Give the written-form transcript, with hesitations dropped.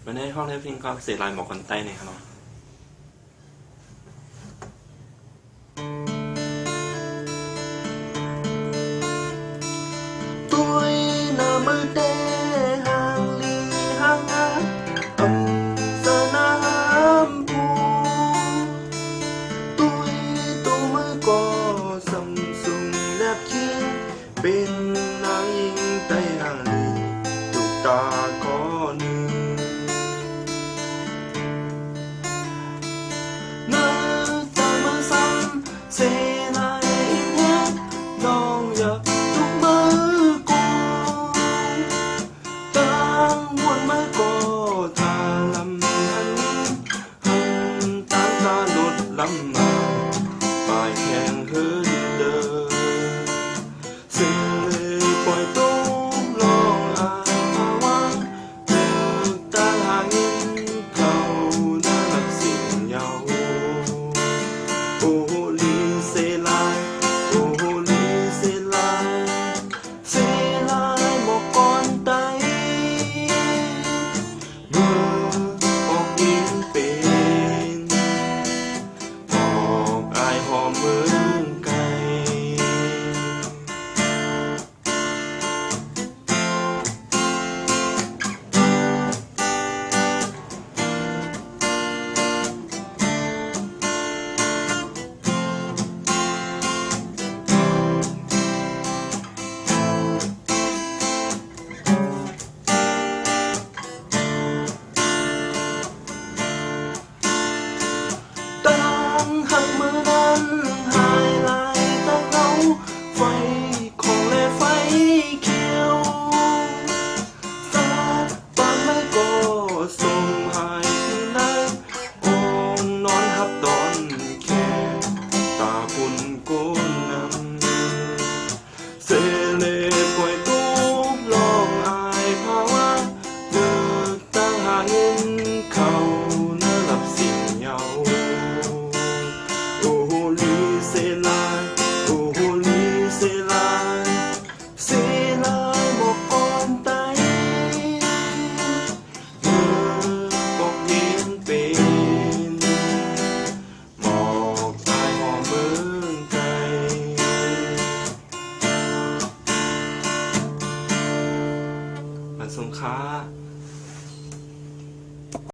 วันนี้ห้องได้เพลงก็เสียลายหมอกคนใต้เนี่ยครับเนาะตุ้ยนามือเตห่างลีห่างอาสนามภูตุ้ยตัวมือก็สัมสุงแลบเคียงเป็นนางหญิงใต้ห่างลีตุกตาก็หนึ่ง